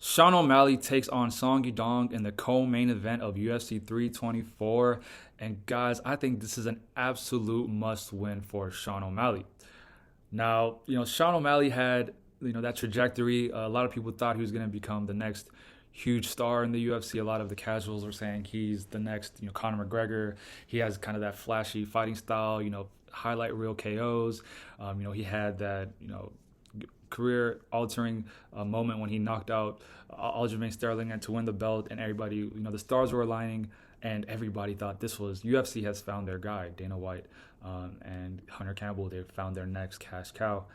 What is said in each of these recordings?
Sean O'Malley takes on Song Yadong in the co-main event of UFC 324. And guys, I think this is an absolute must-win for Sean O'Malley. Now, Sean O'Malley had, that trajectory. A lot of people thought he was going to become the next huge star in the UFC. A lot of the casuals were saying he's the next, Conor McGregor. He has kind of that flashy fighting style, highlight reel KOs. He had that, career altering moment when he knocked out Aljamain Sterling and to win the belt, and everybody, the stars were aligning, and everybody thought this was UFC has found their guy. Dana White and Hunter Campbell, they found their next cash cow.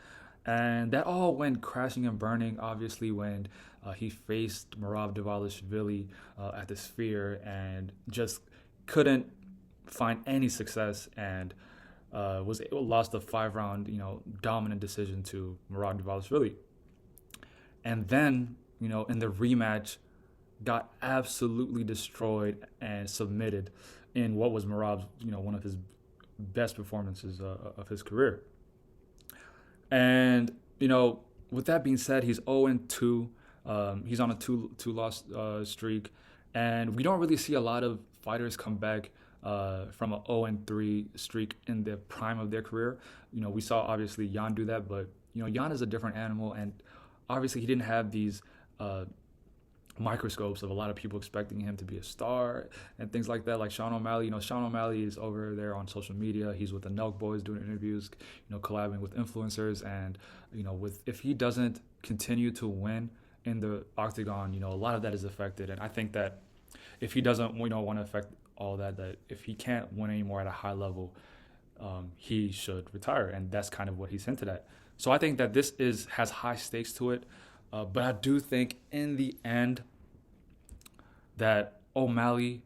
And that all went crashing and burning, obviously, when he faced Merab Dvalishvili at the Sphere and just couldn't find any success, and lost a 5-round dominant decision to Merab Dvalishvili. And then in the rematch, got absolutely destroyed and submitted in what was Merab's one of his best performances of his career. And with that being said, he's 0-2. He's on a two-loss streak, and we don't really see a lot of fighters come back from a 0-3 streak in the prime of their career. We saw obviously Jan do that, but Jan is a different animal, and obviously he didn't have these microscopes of a lot of people expecting him to be a star and things like that. Like Sean O'Malley, Sean O'Malley is over there on social media. He's with the Nelk Boys doing interviews, collabing with influencers, and if he doesn't continue to win in the octagon, a lot of that is affected. And I think that if he doesn't, want to affect all that if he can't win anymore at a high level, he should retire, and that's kind of what he's hinted at. So I think that this has high stakes to it, but I do think in the end that O'Malley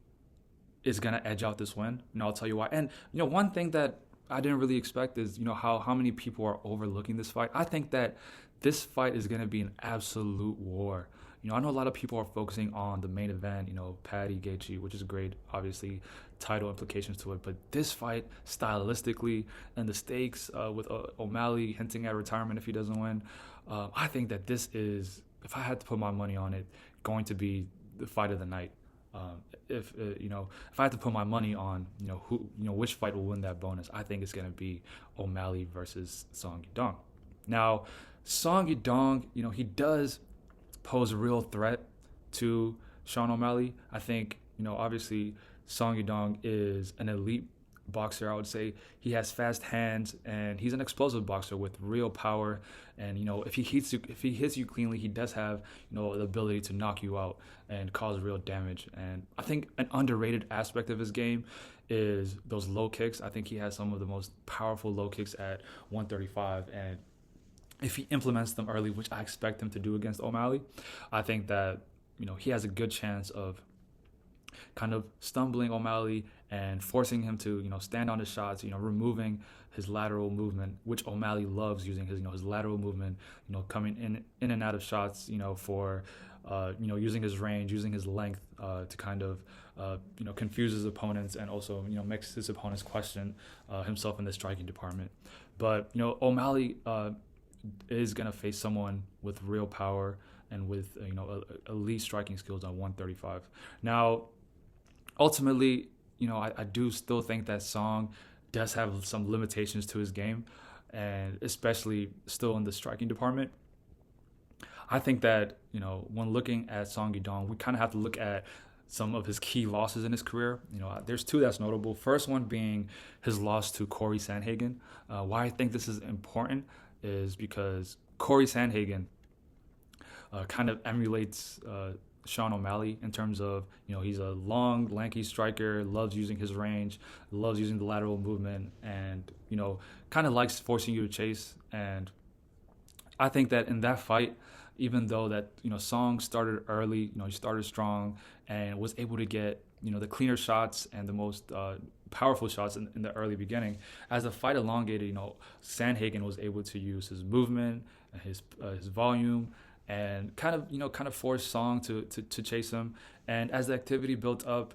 is gonna edge out this win. I'll tell you why. And one thing that I didn't really expect is how many people are overlooking this fight. I think that this fight is gonna be an absolute war. I know a lot of people are focusing on the main event, Paddy, Gaethje, which is great, obviously, title implications to it. But this fight, stylistically, and the stakes with O'Malley hinting at retirement if he doesn't win, I think that this is, if I had to put my money on it, going to be the fight of the night. If I had to put my money on, which fight will win that bonus, I think it's going to be O'Malley versus Song Yadong. Now, Song Yadong, he does pose a real threat to Sean O'Malley. I think, obviously Song Yadong is an elite boxer, I would say. He has fast hands, and he's an explosive boxer with real power. And, if he hits you cleanly, he does have, the ability to knock you out and cause real damage. And I think an underrated aspect of his game is those low kicks. I think he has some of the most powerful low kicks at 135, and if he implements them early, which I expect him to do against O'Malley, I think that, he has a good chance of kind of stumbling O'Malley and forcing him to, stand on his shots, removing his lateral movement, which O'Malley loves using his lateral movement, coming in and out of shots, for, using his range, using his length to kind of, confuse his opponents, and also, makes his opponents question himself in the striking department. But, O'Malley is going to face someone with real power and with elite striking skills on 135. Now, ultimately, I do still think that Song does have some limitations to his game, and especially still in the striking department. I think that when looking at Song Yadong, we kind of have to look at some of his key losses in his career. There's two that's notable. First one being his loss to Cory Sandhagen. Why I think this is important is because Cory Sandhagen kind of emulates Sean O'Malley in terms of, he's a long, lanky striker, loves using his range, loves using the lateral movement, and, kind of likes forcing you to chase. And I think that in that fight, even though that, Song started early, he started strong and was able to get, the cleaner shots and the most powerful shots in the early beginning. As the fight elongated, Sandhagen was able to use his movement and his volume and kind of force Song to chase him. And as the activity built up,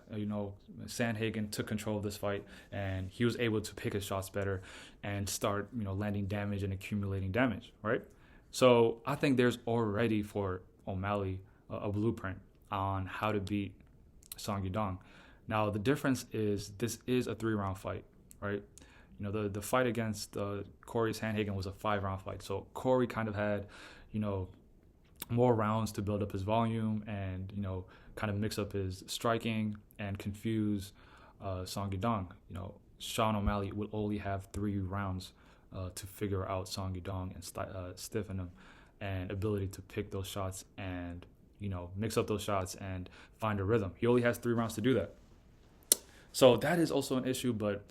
Sandhagen took control of this fight, and he was able to pick his shots better and start, landing damage and accumulating damage, right? So I think there's already for O'Malley a blueprint on how to beat Song Yadong. Now the difference is this is a 3-round fight, right? The fight against Cory Sandhagen was a 5-round fight. So Cory kind of had, more rounds to build up his volume and, kind of mix up his striking and confuse Song Yadong. Sean O'Malley will only have 3 rounds to figure out Song Yadong and stiffen him, and ability to pick those shots and, mix up those shots and find a rhythm. He only has 3 rounds to do that. So that is also an issue, but,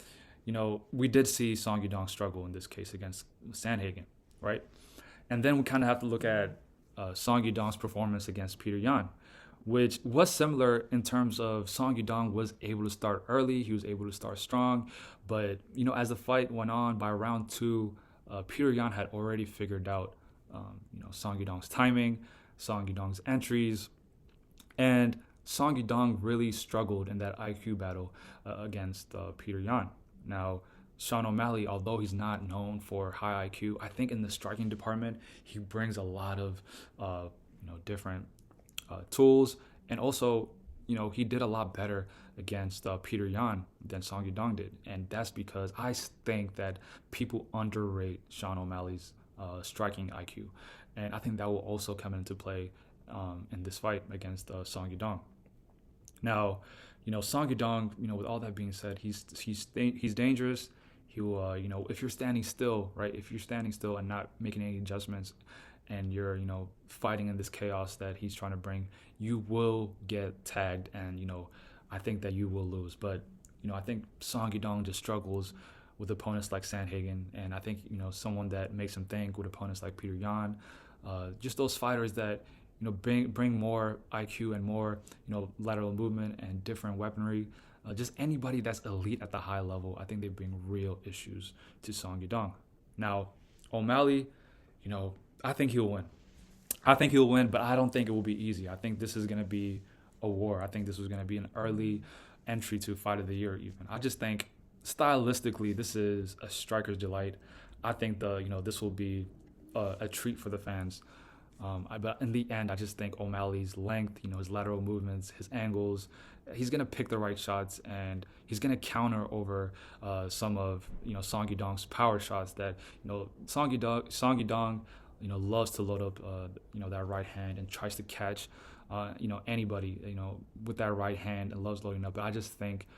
we did see Song Yadong struggle in this case against Sandhagen, right? And then we kind of have to look at Song Yadong's performance against Petr Yan, which was similar in terms of Song Yadong was able to start early. He was able to start strong. But, as the fight went on, by round 2, Petr Yan had already figured out, Song Yadong's timing, Song Yadong's entries, and Song Yadong really struggled in that IQ battle against Petr Yan. Now, Sean O'Malley, although he's not known for high IQ, I think in the striking department, he brings a lot of, different tools. And also, he did a lot better against Petr Yan than Song Yadong did. And that's because I think that people underrate Sean O'Malley's striking IQ. And I think that will also come into play in this fight against Song Yadong. Now, Song Yadong, with all that being said, he's dangerous. He will, if you're standing still, right? If you're standing still and not making any adjustments, and you're, fighting in this chaos that he's trying to bring, you will get tagged, and I think that you will lose. But I think Song Yadong just struggles with opponents like Sandhagen, and I think someone that makes him think with opponents like Petr Yan, just those fighters that bring more IQ and more lateral movement and different weaponry. Just anybody that's elite at the high level, I think they bring real issues to Song Yadong. Now, O'Malley, I think he'll win. But I don't think it will be easy. I think this is going to be a war. I think this was going to be an early entry to Fight of the Year even. I just think stylistically this is a striker's delight. I think this will be a treat for the fans. But in the end, I just think O'Malley's length, his lateral movements, his angles, he's going to pick the right shots, and he's going to counter over some of, Song Yadong's power shots that, Song Yadong, loves to load up, that right hand and tries to catch, anybody, with that right hand, and loves loading up. But I just think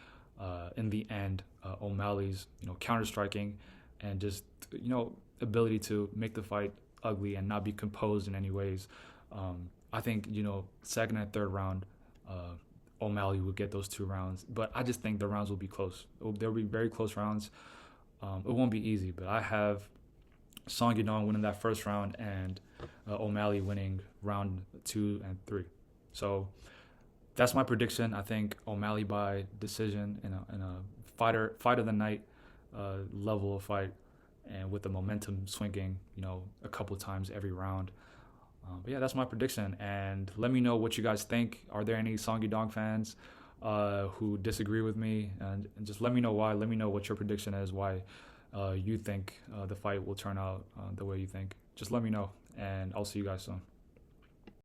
in the end, O'Malley's, counter-striking and just, ability to make the fight ugly and not be composed in any ways. I think, second and third round, O'Malley will get those 2 rounds. But I just think the rounds will be close. There'll be very close rounds. It won't be easy, but I have Song Yadong winning that first round and O'Malley winning round 2 and 3. So that's my prediction. I think O'Malley by decision in a fight of the night level of fight, and with the momentum swinging, a couple times every round. But yeah, that's my prediction. And let me know what you guys think. Are there any Song Yadong fans who disagree with me? And just let me know why. Let me know what your prediction is, why you think the fight will turn out the way you think. Just let me know, and I'll see you guys soon.